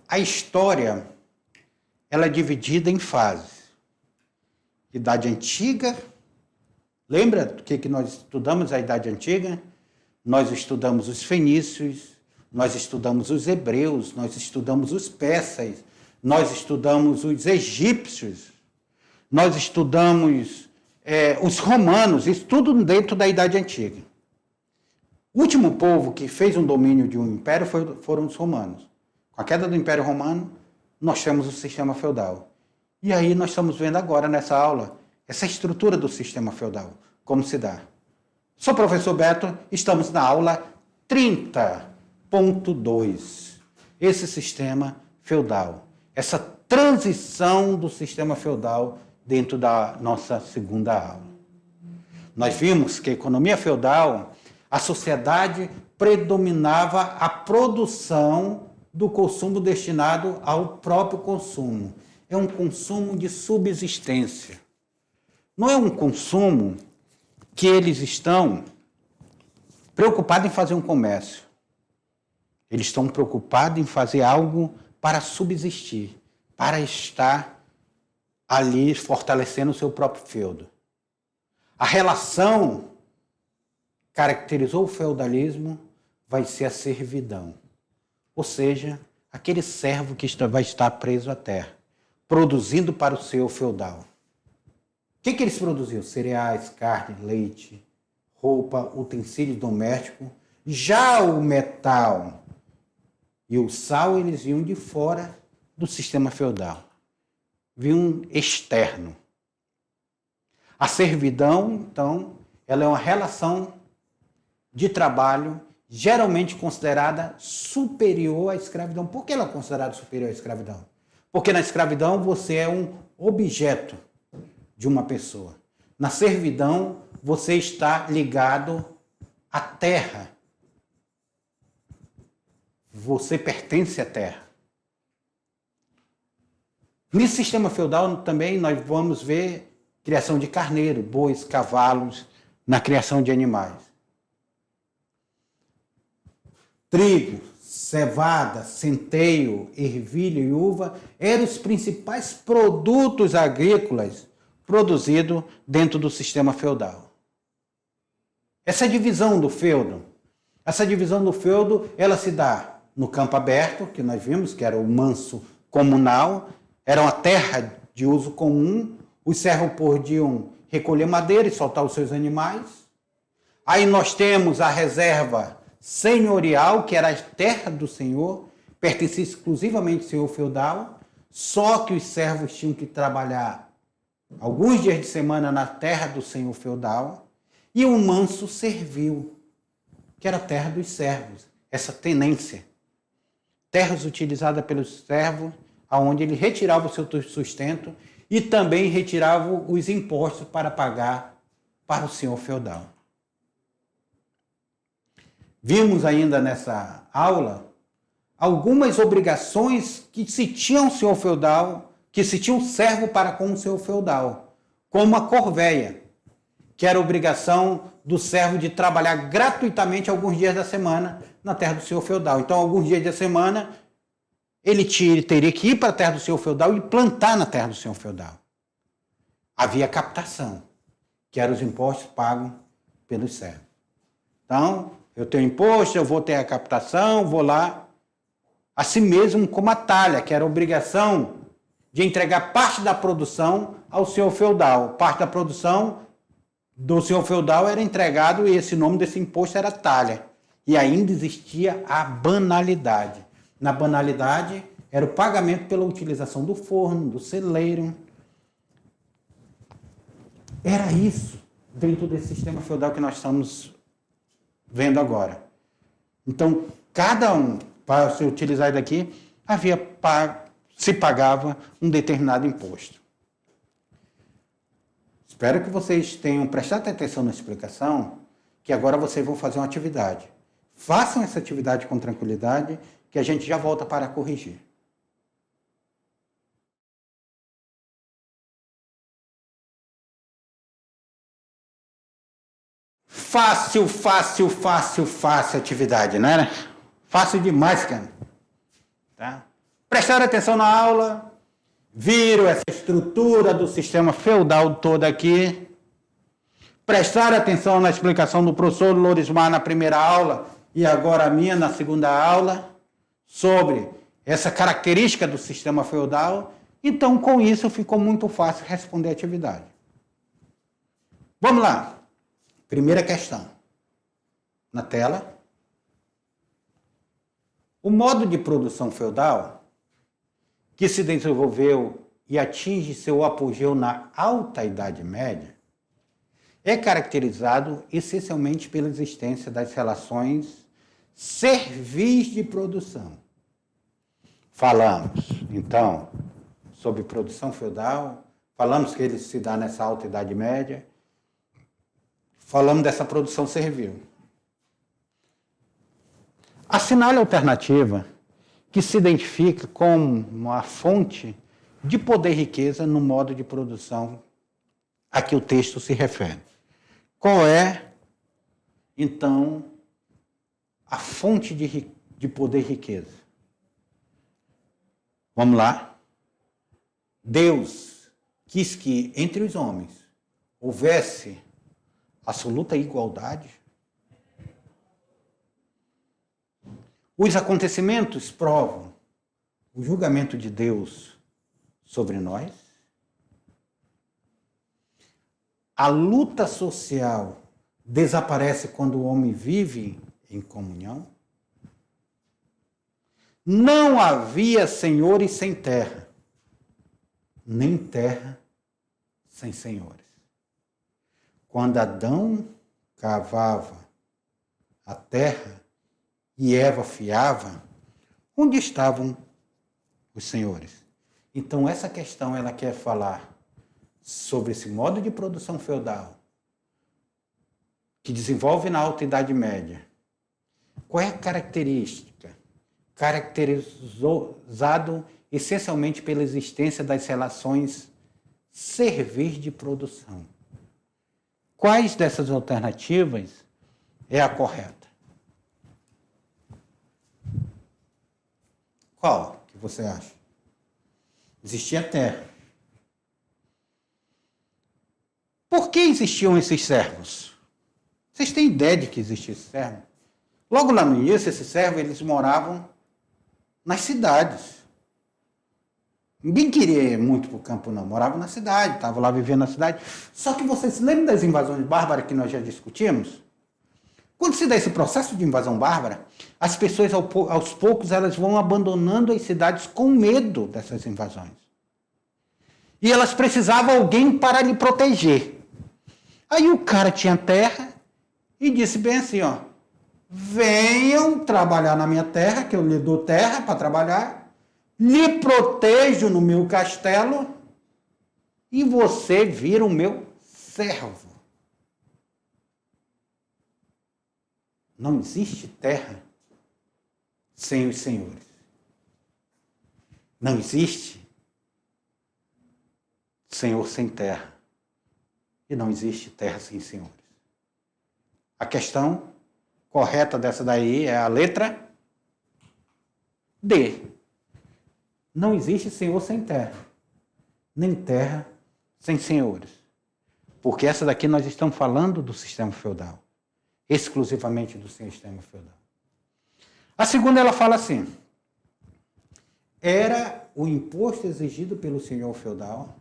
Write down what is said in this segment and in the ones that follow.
a história ela é dividida em fases. Idade Antiga, lembra do que nós estudamos a Idade Antiga? Nós estudamos os fenícios, nós estudamos os hebreus, nós estudamos os persas, nós estudamos os egípcios, nós estudamos os romanos, isso tudo dentro da Idade Antiga. O último povo que fez um domínio de um império foram os romanos. Com a queda do Império Romano, nós temos o sistema feudal. E aí nós estamos vendo agora nessa aula essa estrutura do sistema feudal, como se dá. Sou o professor Beto, estamos na aula 30.2. Esse sistema feudal, essa transição do sistema feudal dentro da nossa segunda aula. Nós vimos que a economia feudal, a sociedade predominava a produção do consumo destinado ao próprio consumo. É um consumo de subsistência. Não é um consumo que eles estão preocupados em fazer um comércio. Eles estão preocupados em fazer algo para subsistir, para estar ali fortalecendo o seu próprio feudo. A relação caracterizou o feudalismo vai ser a servidão. Ou seja, aquele servo que vai estar preso à terra, produzindo para o seu feudal. O que eles produziam? Cereais, carne, leite, roupa, utensílios domésticos. Já o metal e o sal, eles vinham de fora do sistema feudal. Vinham externo. A servidão, então, ela é uma relação de trabalho geralmente considerada superior à escravidão. Por que ela é considerada superior à escravidão? Porque na escravidão você é um objeto de uma pessoa. Na servidão você está ligado à terra. Você pertence à terra. Nesse sistema feudal também nós vamos ver criação de carneiro, bois, cavalos, na criação de animais. Trigo, cevada, centeio, ervilha e uva eram os principais produtos agrícolas produzidos dentro do sistema feudal. Essa divisão do feudo, ela se dá no campo aberto, que nós vimos, que era o manso comunal, era uma terra de uso comum, os servos podiam recolher madeira e soltar os seus animais. Aí nós temos a reserva senhorial, que era a terra do senhor, pertencia exclusivamente ao senhor feudal, só que os servos tinham que trabalhar alguns dias de semana na terra do senhor feudal, e o manso servil, que era a terra dos servos, essa tenência. Terras utilizadas pelos servos, onde ele retirava o seu sustento e também retirava os impostos para pagar para o senhor feudal. Vimos ainda nessa aula algumas obrigações que se tinha o senhor feudal, que se tinha um servo para com o senhor feudal, como a corvéia, que era a obrigação do servo de trabalhar gratuitamente alguns dias da semana na terra do senhor feudal. Então, alguns dias da semana, ele teria que ir para a terra do senhor feudal e plantar na terra do senhor feudal. Havia captação, que eram os impostos pagos pelos servos. Então, eu tenho imposto, eu vou ter a captação, vou lá. Assim mesmo como a talha, que era a obrigação de entregar parte da produção ao senhor feudal. Parte da produção do senhor feudal era entregado e esse nome desse imposto era talha. E ainda existia a banalidade. Na banalidade, era o pagamento pela utilização do forno, do celeiro. Era isso dentro desse sistema feudal que nós estamos vendo agora. Então, cada um, para se utilizar daqui, se pagava um determinado imposto. Espero que vocês tenham prestado atenção na explicação, que agora vocês vão fazer uma atividade. Façam essa atividade com tranquilidade, que a gente já volta para corrigir. Fácil atividade, não era? Fácil demais, cara. Tá? Prestaram atenção na aula, viram essa estrutura do sistema feudal todo aqui, prestaram atenção na explicação do professor Lorismar na primeira aula e agora a minha na segunda aula, sobre essa característica do sistema feudal. Então, com isso, ficou muito fácil responder a atividade. Vamos lá. Primeira questão. Na tela. O modo de produção feudal, que se desenvolveu e atinge seu apogeu na Alta Idade Média, é caracterizado essencialmente pela existência das relações servis de produção. Falamos, então, sobre produção feudal, falamos que ele se dá nessa Alta Idade Média, falamos dessa produção servil. Assinale a alternativa que se identifica como uma fonte de poder e riqueza no modo de produção a que o texto se refere. Qual é, então, a fonte de poder e riqueza? Vamos lá. Deus quis que entre os homens houvesse absoluta igualdade. Os acontecimentos provam o julgamento de Deus sobre nós. A luta social desaparece quando o homem vive em comunhão. Não havia senhores sem terra, nem terra sem senhores. Quando Adão cavava a terra e Eva fiava, onde estavam os senhores? Então, essa questão ela quer falar sobre esse modo de produção feudal que desenvolve na Alta Idade Média. Qual é a característica? Caracterizado essencialmente pela existência das relações servis de produção. Quais dessas alternativas é a correta? Qual que você acha? Existia terra. Por que existiam esses servos? Vocês têm ideia de que existia esse servo? Logo lá no início, esses servos, eles moravam nas cidades. Ninguém queria ir muito para o campo, não. Morava na cidade, estava lá vivendo na cidade. Só que vocês se lembram das invasões bárbaras que nós já discutimos? Quando se dá esse processo de invasão bárbara, as pessoas, aos poucos, elas vão abandonando as cidades com medo dessas invasões. E elas precisavam de alguém para lhe proteger. Aí o cara tinha terra e disse bem assim, ó, venham trabalhar na minha terra, que eu lhe dou terra para trabalhar, lhe protejo no meu castelo e você vira o meu servo. Não existe terra sem os senhores. Não existe senhor sem terra. E não existe terra sem senhores. A questão correta dessa daí é a letra D. Não existe senhor sem terra, nem terra sem senhores. Porque essa daqui nós estamos falando do sistema feudal. Exclusivamente do sistema feudal. A segunda, ela fala assim, era o imposto exigido pelo senhor feudal,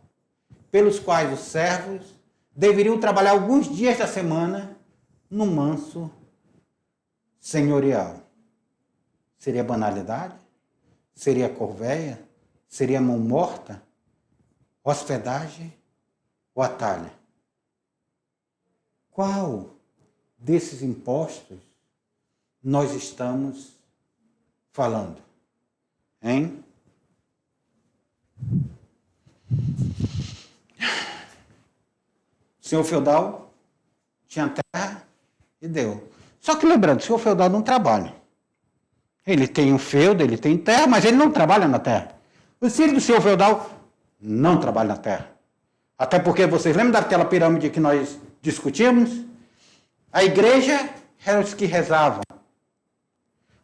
pelos quais os servos deveriam trabalhar alguns dias da semana no manso senhorial. Seria banalidade? Seria corvéia? Seria mão morta? Hospedagem ou atalho? Qual desses impostos nós estamos falando? Hein? O senhor feudal tinha terra e deu. Só que lembrando, o senhor feudal não trabalha. Ele tem um feudo, ele tem terra, mas ele não trabalha na terra. Os filhos do senhor feudal não trabalham na terra. Até porque vocês lembram daquela pirâmide que nós discutimos? A igreja era os que rezavam.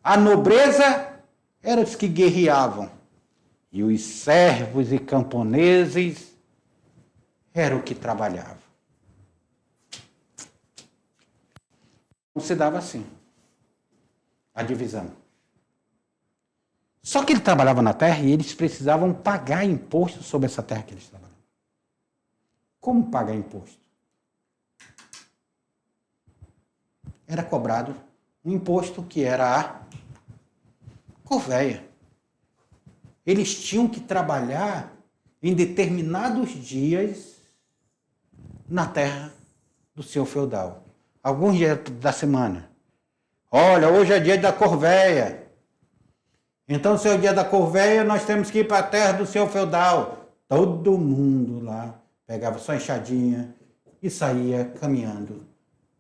A nobreza era os que guerreavam. E os servos e camponeses eram o que trabalhavam. Não se dava assim a divisão. Só que ele trabalhava na terra e eles precisavam pagar imposto sobre essa terra que eles trabalhavam. Como pagar imposto? Era cobrado um imposto que era a corvéia. Eles tinham que trabalhar em determinados dias na terra do senhor feudal. Alguns dias da semana. Olha, hoje é dia da corvéia. Então, se é o dia da corvéia, nós temos que ir para a terra do senhor feudal. Todo mundo lá pegava sua enxadinha e saía caminhando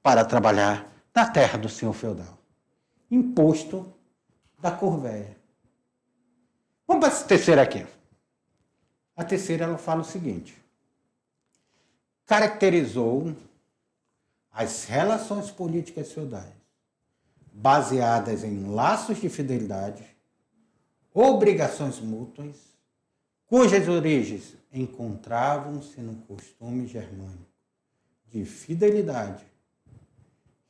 para trabalhar na terra do senhor feudal. Imposto da corvéia. Vamos para essa terceira aqui. A terceira, ela fala o seguinte. Caracterizou as relações políticas feudais baseadas em laços de fidelidade, obrigações mútuas, cujas origens encontravam-se no costume germânico de fidelidade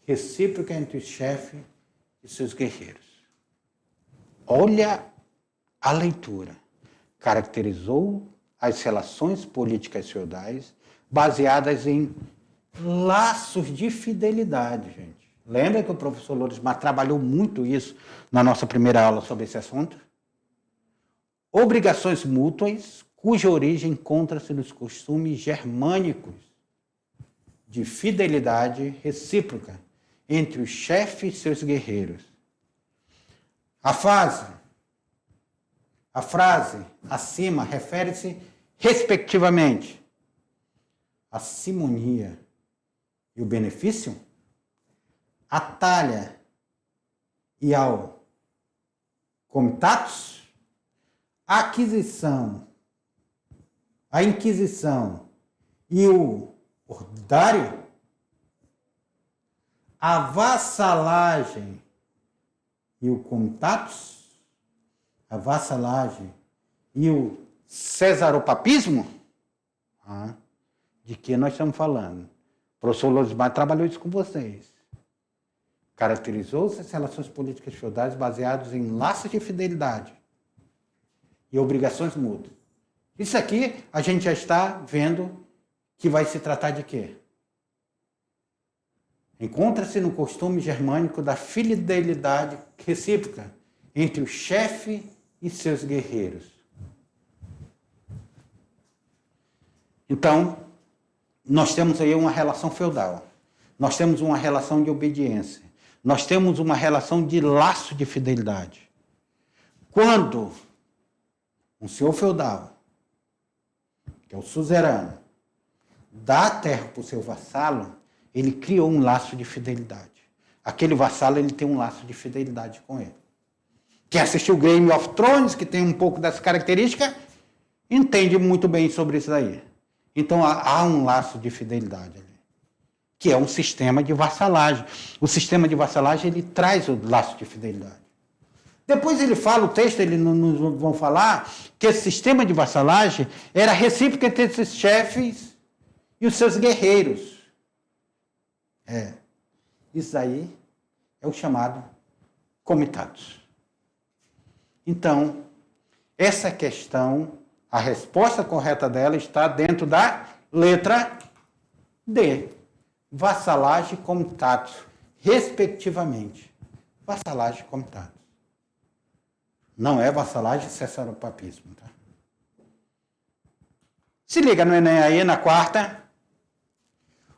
recíproca entre o chefe e seus guerreiros. Olha a leitura. Caracterizou as relações políticas feudais baseadas em laços de fidelidade, gente. Lembra que o professor Lorismar trabalhou muito isso na nossa primeira aula sobre esse assunto? Obrigações mútuas, cuja origem encontra-se nos costumes germânicos de fidelidade recíproca entre o chefe e seus guerreiros. A frase acima refere-se, respectivamente, à simonia e o benefício, à talha e ao comitatus, a aquisição, a inquisição e o ordário, a vassalagem e o comitatus, a vassalagem e o cesaropapismo, de que nós estamos falando? O professor Lorismar trabalhou isso com vocês. Caracterizou-se as relações políticas feudais baseadas em laços de fidelidade e obrigações mútuas. Isso aqui a gente já está vendo que vai se tratar de quê? Encontra-se no costume germânico da fidelidade recíproca entre o chefe e seus guerreiros. Então, nós temos aí uma relação feudal. Nós temos uma relação de obediência. Nós temos uma relação de laço de fidelidade. Quando um senhor feudal, que é o suzerano, dá a terra para o seu vassalo, ele criou um laço de fidelidade. Aquele vassalo, ele tem um laço de fidelidade com ele. Quem assistiu Game of Thrones, que tem um pouco dessa característica, entende muito bem sobre isso aí. Então, há um laço de fidelidade ali, que é um sistema de vassalagem. O sistema de vassalagem, ele traz o laço de fidelidade. Depois ele fala, o texto, eles nos vão falar, que esse sistema de vassalagem era recíproco entre esses chefes e os seus guerreiros. Isso aí é o chamado comitatus. Então, essa questão, a resposta correta dela está dentro da letra D. Vassalagem e comitatus, respectivamente. Vassalagem e comitatus. Não é vassalagem e cesaropapismo, tá? Se liga no Enem aí, na quarta.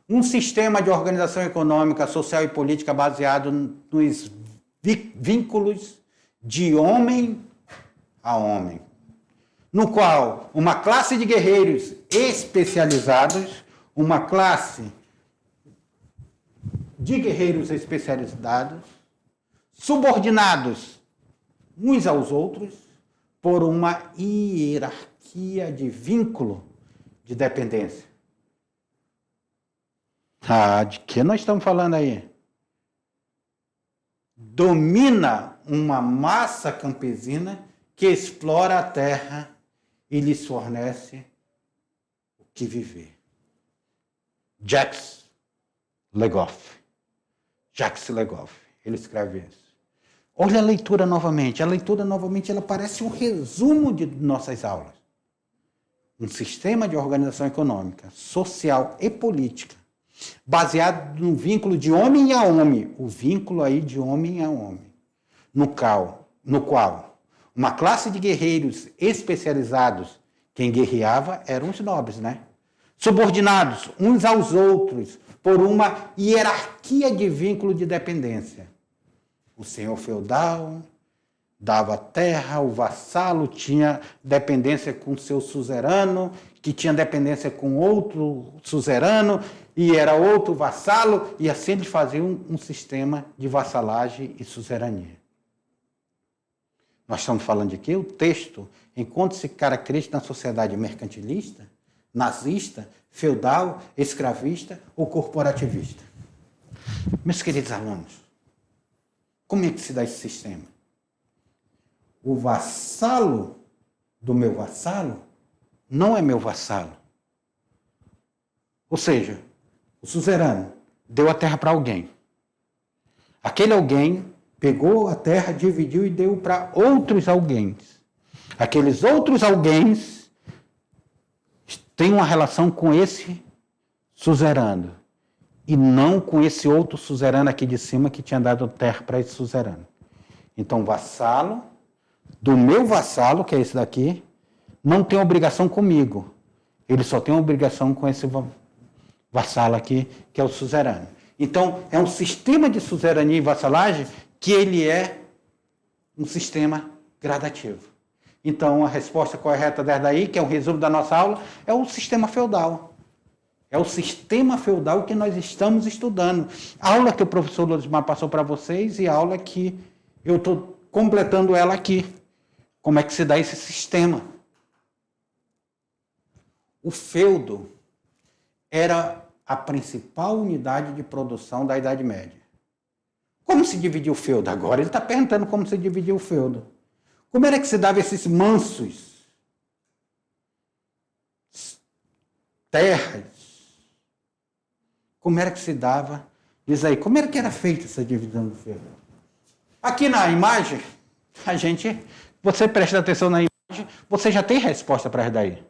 Um sistema de organização econômica, social e política baseado nos vínculos de homem a homem, no qual uma classe de guerreiros especializados, uma classe de guerreiros especializados, subordinados uns aos outros por uma hierarquia de vínculo de dependência. De que nós estamos falando aí? Domina uma massa campesina que explora a terra e lhes fornece o que viver. Jacques Legoff. Ele escreve isso. Olha a leitura novamente. A leitura novamente ela parece um resumo de nossas aulas. Um sistema de organização econômica, social e política, baseado no vínculo de homem a homem, o vínculo aí de homem a homem, no qual uma classe de guerreiros especializados, quem guerreava eram os nobres, né? Subordinados uns aos outros por uma hierarquia de vínculo de dependência. O senhor feudal dava terra, o vassalo tinha dependência com seu suzerano, que tinha dependência com outro suzerano, e era outro vassalo, e assim eles faziam um sistema de vassalagem e suzerania. Nós estamos falando de quê? O texto, enquanto se caracteriza na sociedade mercantilista, nazista, feudal, escravista ou corporativista. Meus queridos alunos, como é que se dá esse sistema? O vassalo do meu vassalo não é meu vassalo. Ou seja, o suzerano deu a terra para alguém. Aquele alguém pegou a terra, dividiu e deu para outros alguém. Aqueles outros alguém têm uma relação com esse suzerano e não com esse outro suzerano aqui de cima que tinha dado terra para esse suzerano. Então, vassalo do meu vassalo, que é esse daqui, não tem obrigação comigo. Ele só tem obrigação com esse vassalo aqui, que é o suzerano. Então, é um sistema de suzerania e vassalagem que ele é um sistema gradativo. Então, a resposta correta dessa daí, que é o resumo da nossa aula, é o sistema feudal. É o sistema feudal que nós estamos estudando. A aula que o professor Lorismar passou para vocês e a aula que eu estou completando ela aqui. Como é que se dá esse sistema? O feudo era a principal unidade de produção da Idade Média. Como se dividia o feudo? Agora ele está perguntando como se dividia o feudo. Como era que se dava esses mansos? Terras? Como era que se dava? Diz aí, como era que era feita essa divisão do feudo? Aqui na imagem, você presta atenção na imagem, você já tem resposta para isso daí.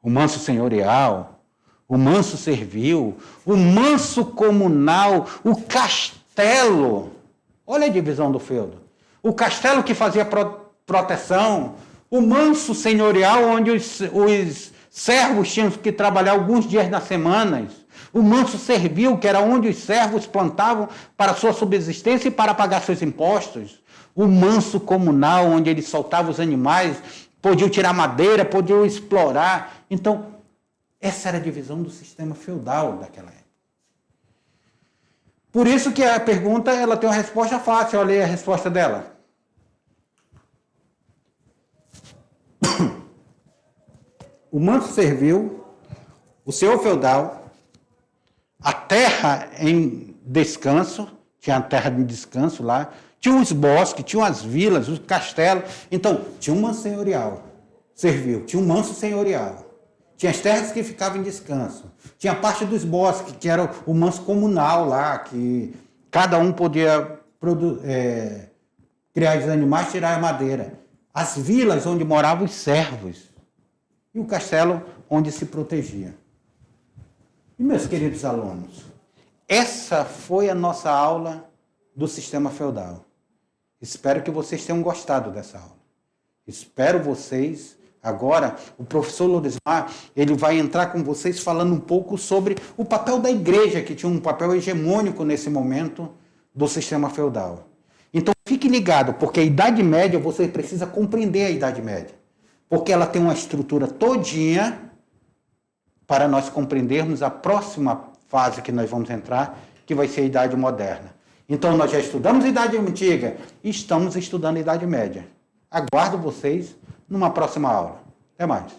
O manso senhorial, o manso servil, o manso comunal, o castelo. Olha a divisão do feudo. O castelo que fazia proteção, o manso senhorial, onde os servos tinham que trabalhar alguns dias na semana, o manso servil, que era onde os servos plantavam para sua subsistência e para pagar seus impostos, o manso comunal, onde eles soltavam os animais, podiam tirar madeira, podiam explorar. Então, essa era a divisão do sistema feudal daquela época. Por isso que a pergunta ela tem uma resposta fácil. Olha aí a resposta dela. O manso servil, o senhor feudal, a terra em descanso, tinha a terra de descanso lá, tinha os bosques, tinha as vilas, os castelos. Então, tinha um manso senhorial, servil, tinha um manso senhorial. Tinha as terras que ficavam em descanso. Tinha a parte dos bosques, que era o manso comunal lá, que cada um podia criar os animais, tirar a madeira. As vilas onde moravam os servos. E o castelo onde se protegia. E, meus queridos alunos, essa foi a nossa aula do sistema feudal. Espero que vocês tenham gostado dessa aula. Espero vocês. Agora, o professor Lorismar, ele vai entrar com vocês falando um pouco sobre o papel da igreja, que tinha um papel hegemônico nesse momento do sistema feudal. Então, fique ligado, porque a Idade Média, você precisa compreender a Idade Média. Porque ela tem uma estrutura todinha para nós compreendermos a próxima fase que nós vamos entrar, que vai ser a Idade Moderna. Então, nós já estudamos a Idade Antiga e estamos estudando a Idade Média. Aguardo vocês numa próxima aula. Até mais.